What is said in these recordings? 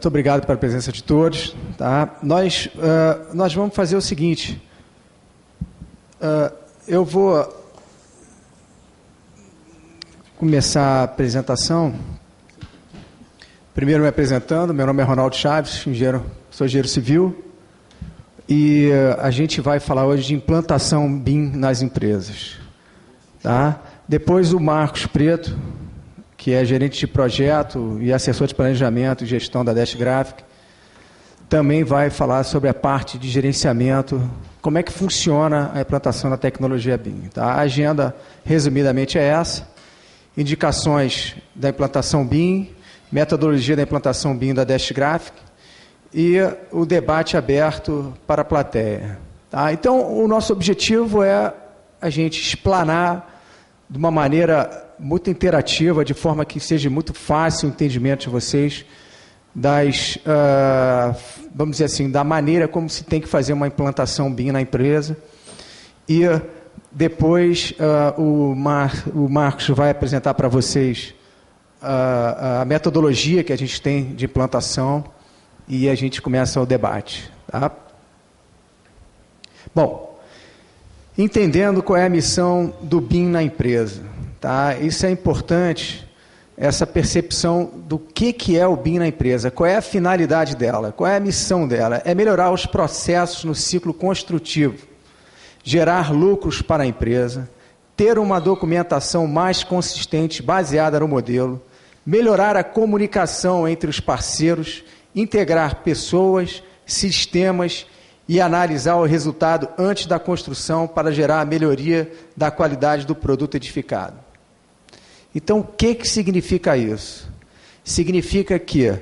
Muito obrigado pela presença de todos. Tá? Nós vamos fazer o seguinte. Eu vou começar a apresentação. Primeiro me apresentando, meu nome é Ronaldo Chaves, sou engenheiro civil, e a gente vai falar hoje de implantação BIM nas empresas. Tá? Depois o Marcos Preto, que é gerente de projeto e assessor de planejamento e gestão da Dash Graphic, também vai falar sobre a parte de gerenciamento, como é que funciona a implantação da tecnologia BIM. Tá? A agenda, resumidamente, é essa: indicações da implantação BIM, metodologia da implantação BIM da Dash Graphic e o debate aberto para a plateia. Tá? Então, o nosso objetivo é a gente explanar de uma maneira muito interativa, de forma que seja muito fácil o entendimento de vocês vamos dizer assim, da maneira como se tem que fazer uma implantação BIM na empresa. E depois o Marcos vai apresentar para vocês a metodologia que a gente tem de implantação e a gente começa o debate. Tá? Bom, entendendo qual é a missão do BIM na empresa. Tá? Isso é importante, essa percepção do que é o BIM na empresa, qual é a finalidade dela, qual é a missão dela. É melhorar os processos no ciclo construtivo, gerar lucros para a empresa, ter uma documentação mais consistente baseada no modelo, melhorar a comunicação entre os parceiros, integrar pessoas, sistemas e analisar o resultado antes da construção para gerar a melhoria da qualidade do produto edificado. Então, o que significa isso? Significa que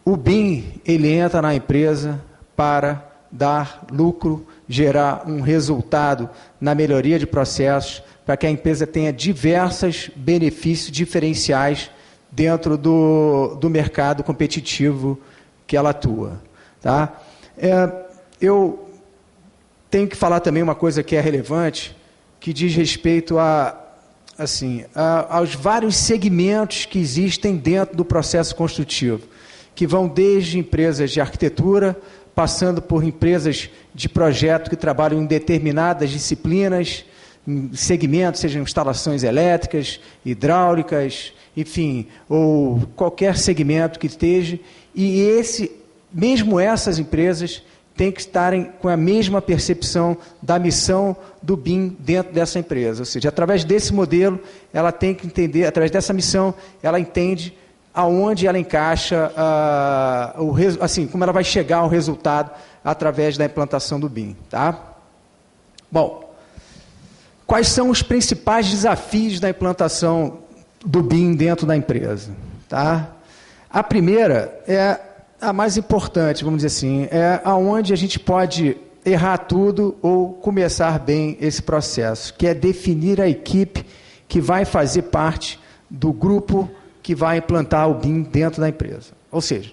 o BIM ele entra na empresa para dar lucro, gerar um resultado na melhoria de processos, para que a empresa tenha diversos benefícios diferenciais dentro do mercado competitivo que ela atua. Tá? Eu tenho que falar também uma coisa que é relevante, que diz respeito aos vários segmentos que existem dentro do processo construtivo, que vão desde empresas de arquitetura, passando por empresas de projeto que trabalham em determinadas disciplinas, em segmentos, sejam instalações elétricas, hidráulicas, enfim, ou qualquer segmento que esteja, e mesmo essas empresas têm que estarem com a mesma percepção da missão do BIM dentro dessa empresa. Ou seja, através desse modelo, ela tem que entender, através dessa missão, ela entende aonde ela encaixa, como ela vai chegar ao resultado através da implantação do BIM. Tá? Bom, quais são os principais desafios da implantação do BIM dentro da empresa? Tá? A primeira é a mais importante, vamos dizer assim, é aonde a gente pode errar tudo ou começar bem esse processo, que é definir a equipe que vai fazer parte do grupo que vai implantar o BIM dentro da empresa. Ou seja,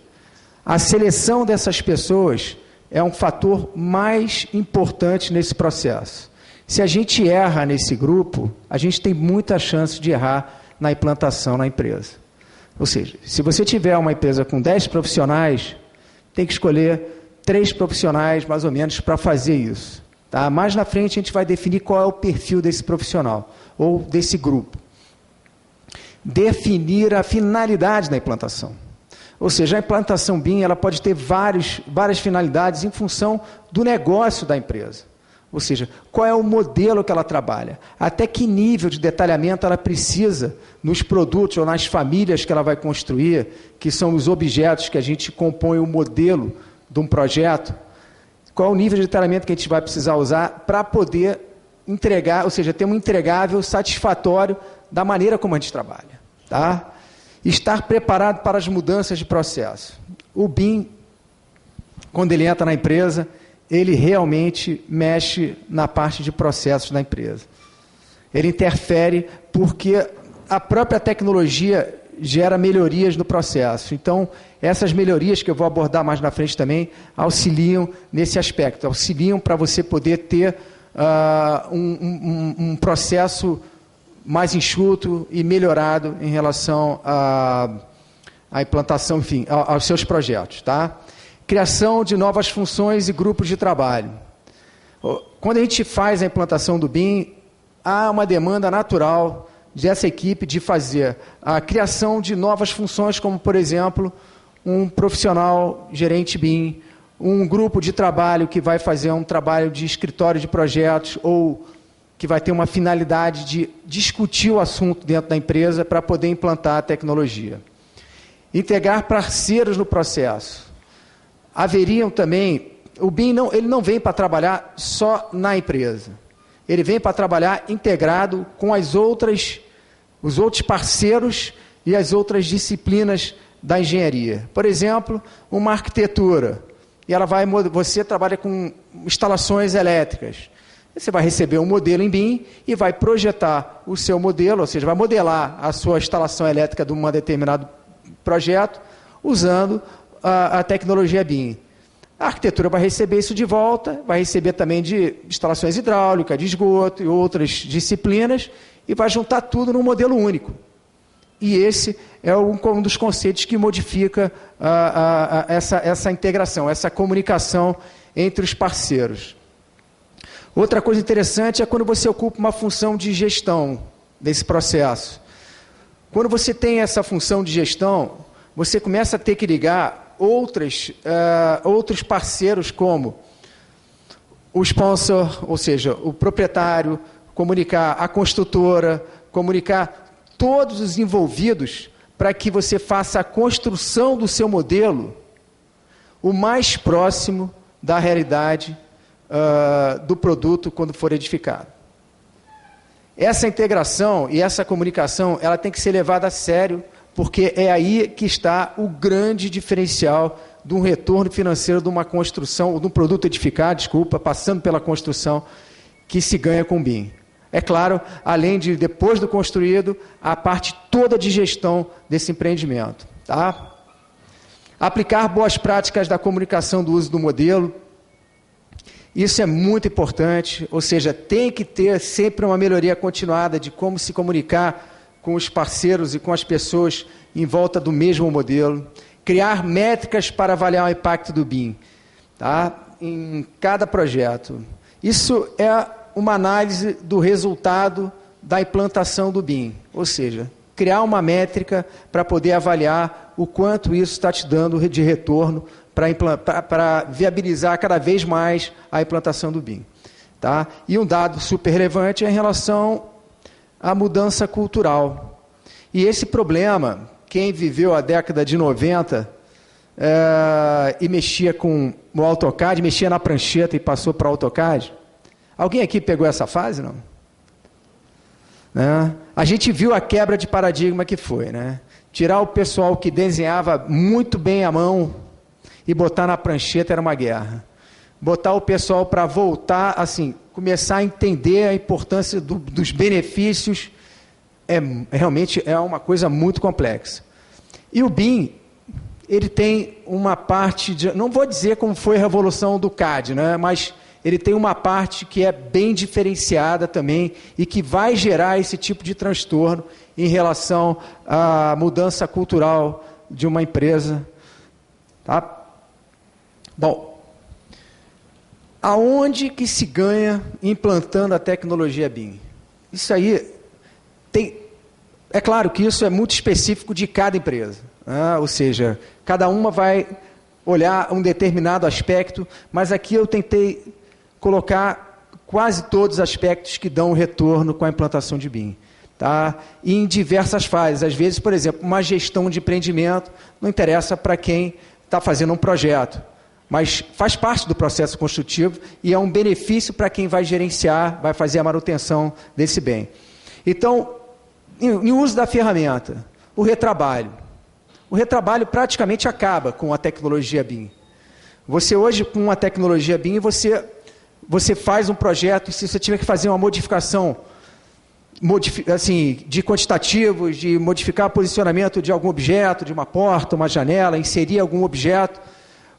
a seleção dessas pessoas é um fator mais importante nesse processo. Se a gente erra nesse grupo, a gente tem muita chance de errar na implantação na empresa. Ou seja, se você tiver uma empresa com 10 profissionais, tem que escolher 3 profissionais, mais ou menos, para fazer isso. Tá? Mais na frente, a gente vai definir qual é o perfil desse profissional, ou desse grupo. Definir a finalidade da implantação. Ou seja, a implantação BIM ela pode ter várias finalidades em função do negócio da empresa. Ou seja, qual é o modelo que ela trabalha, até que nível de detalhamento ela precisa nos produtos ou nas famílias que ela vai construir, que são os objetos que a gente compõe o modelo de um projeto, qual é o nível de detalhamento que a gente vai precisar usar para poder entregar, ou seja, ter um entregável satisfatório da maneira como a gente trabalha. Tá? Estar preparado para as mudanças de processo. O BIM, quando ele entra na empresa, ele realmente mexe na parte de processos da empresa. Ele interfere porque a própria tecnologia gera melhorias no processo. Então, essas melhorias que eu vou abordar mais na frente também auxiliam nesse aspecto, auxiliam para você poder ter um processo mais enxuto e melhorado em relação a implantação, enfim, aos seus projetos. Tá? Criação de novas funções e grupos de trabalho. Quando a gente faz a implantação do BIM, há uma demanda natural dessa equipe de fazer a criação de novas funções, como, por exemplo, um profissional gerente BIM, um grupo de trabalho que vai fazer um trabalho de escritório de projetos ou que vai ter uma finalidade de discutir o assunto dentro da empresa para poder implantar a tecnologia. Integrar parceiros no processo. Haveriam também... O BIM ele não vem para trabalhar só na empresa. Ele vem para trabalhar integrado com os outros parceiros e as outras disciplinas da engenharia. Por exemplo, uma arquitetura. E você trabalha com instalações elétricas. Você vai receber um modelo em BIM e vai projetar o seu modelo, ou seja, vai modelar a sua instalação elétrica de um determinado projeto usando a tecnologia BIM. A arquitetura vai receber isso de volta, vai receber também de instalações hidráulicas, de esgoto e outras disciplinas, e vai juntar tudo num modelo único. E esse é um dos conceitos que modifica essa integração, essa comunicação entre os parceiros. Outra coisa interessante é quando você ocupa uma função de gestão desse processo. Quando você tem essa função de gestão, você começa a ter que ligar outros parceiros, como o sponsor, ou seja, o proprietário, comunicar a construtora, comunicar todos os envolvidos para que você faça a construção do seu modelo o mais próximo da realidade do produto quando for edificado. Essa integração e essa comunicação, ela tem que ser levada a sério, porque é aí que está o grande diferencial de um retorno financeiro de uma construção, de um produto edificado, passando pela construção, que se ganha com o BIM. É claro, além de, depois do construído, a parte toda de gestão desse empreendimento. Tá? Aplicar boas práticas da comunicação do uso do modelo. Isso é muito importante, ou seja, tem que ter sempre uma melhoria continuada de como se comunicar com os parceiros e com as pessoas em volta do mesmo modelo. Criar métricas para avaliar o impacto do BIM, tá? Em cada projeto. Isso é uma análise do resultado da implantação do BIM, ou seja, criar uma métrica para poder avaliar o quanto isso está te dando de retorno para viabilizar cada vez mais a implantação do BIM. Tá? E um dado super relevante é em relação à mudança cultural. E esse problema, quem viveu a década de 90 e mexia com o AutoCAD, mexia na prancheta e passou para o AutoCAD, alguém aqui pegou essa fase, não? A gente viu a quebra de paradigma que foi, né? Tirar o pessoal que desenhava muito bem à mão e botar na prancheta era uma guerra. Botar o pessoal para voltar, assim, começar a entender a importância dos benefícios, realmente é uma coisa muito complexa. E o BIM, ele tem uma parte, não vou dizer como foi a revolução do CAD, né? Mas ele tem uma parte que é bem diferenciada também e que vai gerar esse tipo de transtorno em relação à mudança cultural de uma empresa. Tá? Bom, aonde que se ganha implantando a tecnologia BIM? Isso aí é claro que isso é muito específico de cada empresa, né? Ou seja, cada uma vai olhar um determinado aspecto, mas aqui eu tentei colocar quase todos os aspectos que dão retorno com a implantação de BIM. Tá? E em diversas fases. Às vezes, por exemplo, uma gestão de empreendimento não interessa para quem está fazendo um projeto, mas faz parte do processo construtivo e é um benefício para quem vai gerenciar, vai fazer a manutenção desse bem. Então, em uso da ferramenta, o retrabalho. O retrabalho praticamente acaba com a tecnologia BIM. Você hoje, com a tecnologia BIM, você faz um projeto e se você tiver que fazer uma modificação assim, de quantitativos, de modificar o posicionamento de algum objeto, de uma porta, uma janela, inserir algum objeto,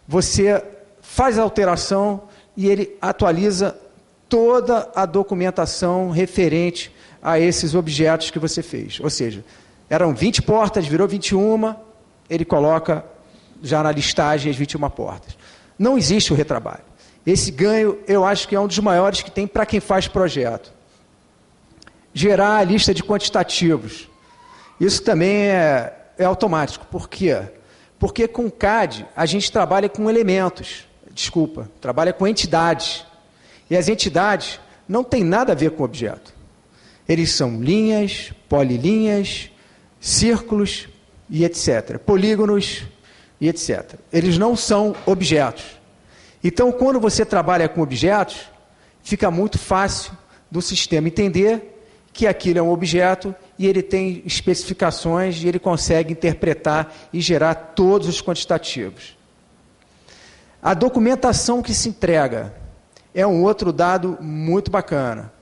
você faz a alteração e ele atualiza toda a documentação referente a esses objetos que você fez. Ou seja, eram 20 portas, virou 21, ele coloca já na listagem as 21 portas. Não existe o retrabalho. Esse ganho, eu acho que é um dos maiores que tem para quem faz projeto. Gerar a lista de quantitativos. Isso também é automático. Por quê? Porque com o CAD a gente trabalha com elementos, trabalha com entidades. E as entidades não têm nada a ver com o objeto. Eles são linhas, polilinhas, círculos e etc. Polígonos e etc. Eles não são objetos. Então, quando você trabalha com objetos, fica muito fácil do sistema entender que aquilo é um objeto e ele tem especificações e ele consegue interpretar e gerar todos os quantitativos. A documentação que se entrega é um outro dado muito bacana.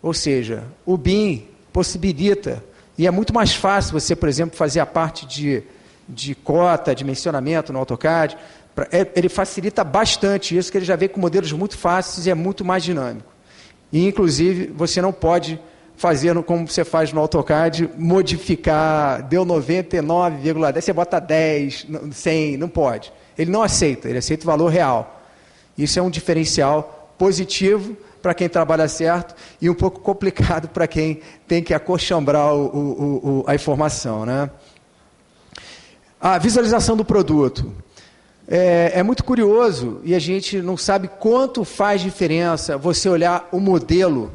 Ou seja, o BIM possibilita, e é muito mais fácil você, por exemplo, fazer a parte de cota, dimensionamento no AutoCAD, ele facilita bastante isso, que ele já vem com modelos muito fáceis e é muito mais dinâmico. E, inclusive, você não pode fazer como você faz no AutoCAD, modificar, deu 99,10, você bota 10, 100, não pode. Ele não aceita, ele aceita o valor real. Isso é um diferencial positivo para quem trabalha certo e um pouco complicado para quem tem que acolchambrar a informação, né? A visualização do produto. É muito curioso e a gente não sabe quanto faz diferença você olhar o modelo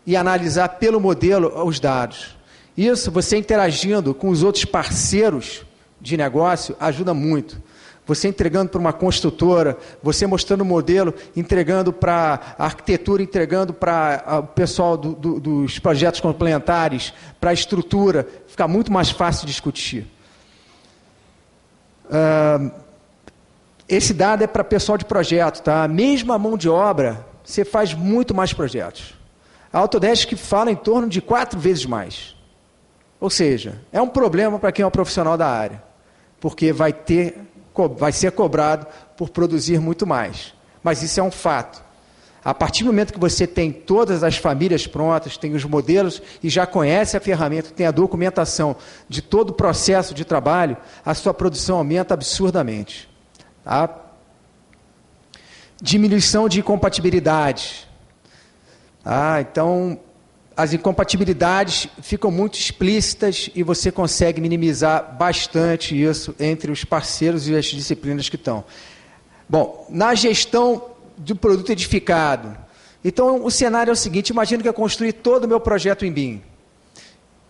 e analisar pelo modelo os dados. Isso, você interagindo com os outros parceiros de negócio, ajuda muito. Você entregando para uma construtora, você mostrando o modelo, entregando para a arquitetura, entregando para o pessoal dos projetos complementares, para a estrutura, fica muito mais fácil discutir. Esse dado é para pessoal de projeto, tá? Mesmo a mão de obra, você faz muito mais projetos. A Autodesk fala em torno de 4 vezes mais. Ou seja, é um problema para quem é um profissional da área, porque vai ser cobrado por produzir muito mais. Mas isso é um fato. A partir do momento que você tem todas as famílias prontas, tem os modelos e já conhece a ferramenta, tem a documentação de todo o processo de trabalho, a sua produção aumenta absurdamente. Tá? Diminuição de incompatibilidades. Então, as incompatibilidades ficam muito explícitas e você consegue minimizar bastante isso entre os parceiros e as disciplinas que estão. Bom, na gestão do produto edificado, então o cenário é o seguinte: imagina que eu construí todo o meu projeto em BIM.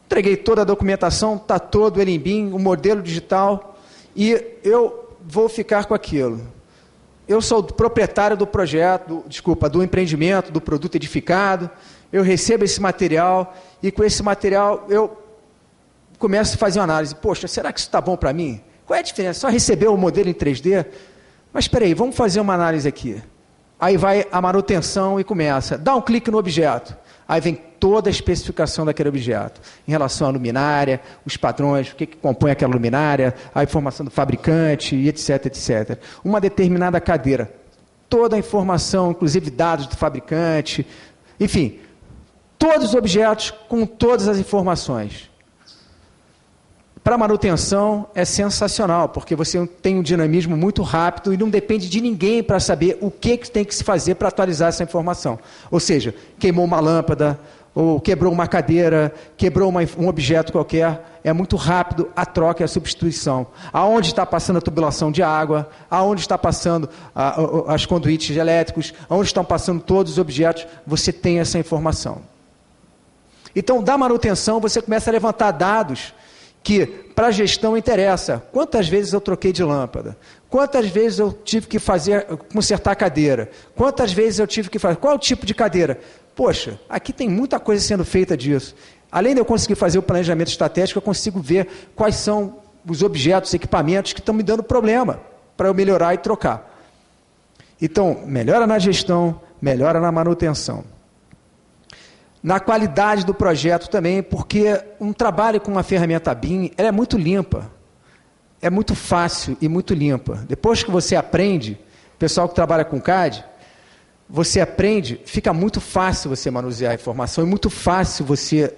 Entreguei toda a documentação, está todo ele em BIM, o modelo digital, e eu vou ficar com aquilo. Eu sou o proprietário do projeto, do empreendimento, do produto edificado, eu recebo esse material e com esse material eu começo a fazer uma análise. Poxa, será que isso está bom para mim? Qual é a diferença? Só receber o modelo em 3D? Mas espera aí, vamos fazer uma análise aqui. Aí vai a manutenção e começa. Dá um clique no objeto. Aí vem toda a especificação daquele objeto, em relação à luminária, os padrões, o que compõe aquela luminária, a informação do fabricante, e etc, etc. Uma determinada cadeira, toda a informação, inclusive dados do fabricante, enfim, todos os objetos com todas as informações. Para manutenção é sensacional, porque você tem um dinamismo muito rápido e não depende de ninguém para saber o que tem que se fazer para atualizar essa informação. Ou seja, queimou uma lâmpada, ou quebrou uma cadeira, quebrou um objeto qualquer, é muito rápido a troca e a substituição. Aonde está passando a tubulação de água, aonde está passando as conduítes elétricos, aonde estão passando todos os objetos, você tem essa informação. Então, da manutenção, você começa a levantar dados que para a gestão interessa. Quantas vezes eu troquei de lâmpada? Quantas vezes eu tive que consertar a cadeira? Quantas vezes eu tive que fazer? Qual é o tipo de cadeira? Poxa, aqui tem muita coisa sendo feita disso. Além de eu conseguir fazer o planejamento estratégico, eu consigo ver quais são os objetos, equipamentos que estão me dando problema para eu melhorar e trocar. Então, melhora na gestão, melhora na manutenção. Na qualidade do projeto também, porque um trabalho com uma ferramenta BIM, ela é muito limpa, é muito fácil e muito limpa. Depois que você aprende, pessoal que trabalha com CAD, você aprende, fica muito fácil você manusear a informação, é muito fácil você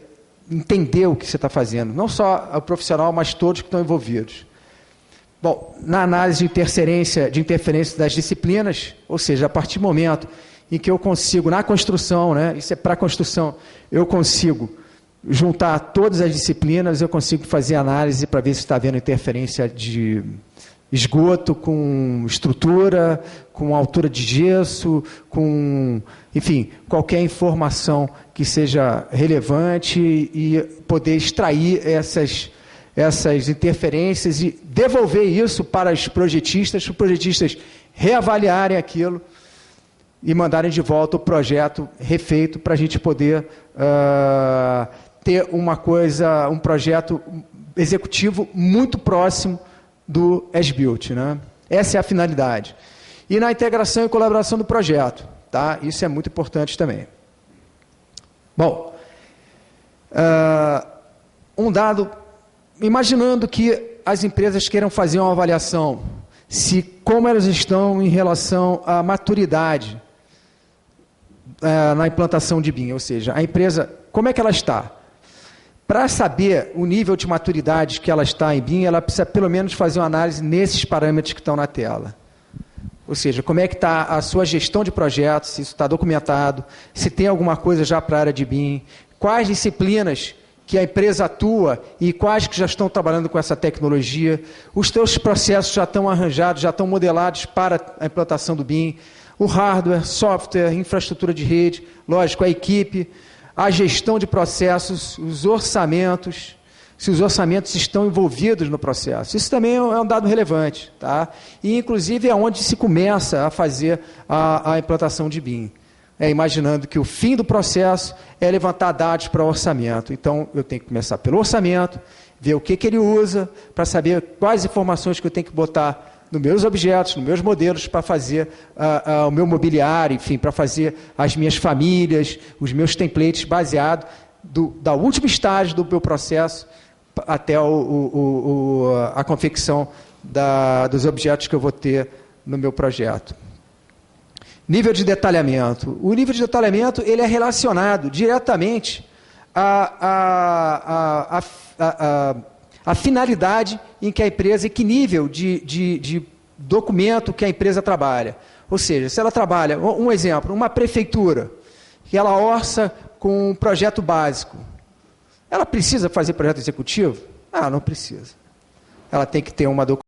entender o que você está fazendo, não só o profissional, mas todos que estão envolvidos. Bom, na análise de interferência das disciplinas, ou seja, a partir do momento em que eu consigo, na construção, né, isso é para a construção, eu consigo juntar todas as disciplinas, eu consigo fazer análise para ver se está havendo interferência de esgoto com estrutura, com altura de gesso, com, enfim, qualquer informação que seja relevante e poder extrair essas interferências e devolver isso para os projetistas reavaliarem aquilo e mandarem de volta o projeto refeito para a gente poder ter um projeto executivo muito próximo do as-built, né? Essa é a finalidade. E na integração e colaboração do projeto, tá? Isso é muito importante também. Bom, um dado, imaginando que as empresas queiram fazer uma avaliação, como elas estão em relação à maturidade na implantação de BIM, ou seja, a empresa, como é que ela está? Para saber o nível de maturidade que ela está em BIM, ela precisa pelo menos fazer uma análise nesses parâmetros que estão na tela. Ou seja, como é que está a sua gestão de projetos, se isso está documentado, se tem alguma coisa já para a área de BIM, quais disciplinas que a empresa atua e quais que já estão trabalhando com essa tecnologia, os teus processos já estão arranjados, já estão modelados para a implantação do BIM, o hardware, software, infraestrutura de rede, lógico, a equipe, a gestão de processos, os orçamentos, se os orçamentos estão envolvidos no processo. Isso também é um dado relevante, tá? E, inclusive, é onde se começa a fazer a implantação de BIM. Imaginando que o fim do processo é levantar dados para o orçamento. Então, eu tenho que começar pelo orçamento, ver o que ele usa, para saber quais informações que eu tenho que botar nos meus objetos, nos meus modelos, para fazer o meu mobiliário, enfim, para fazer as minhas famílias, os meus templates, baseado da último estágio do meu processo até a confecção dos objetos que eu vou ter no meu projeto. Nível de detalhamento. O nível de detalhamento ele é relacionado diretamente à finalidade em que a empresa, e que nível de documento que a empresa trabalha. Ou seja, se ela trabalha, um exemplo, uma prefeitura, que ela orça com um projeto básico, ela precisa fazer projeto executivo? Não precisa. Ela tem que ter uma documentação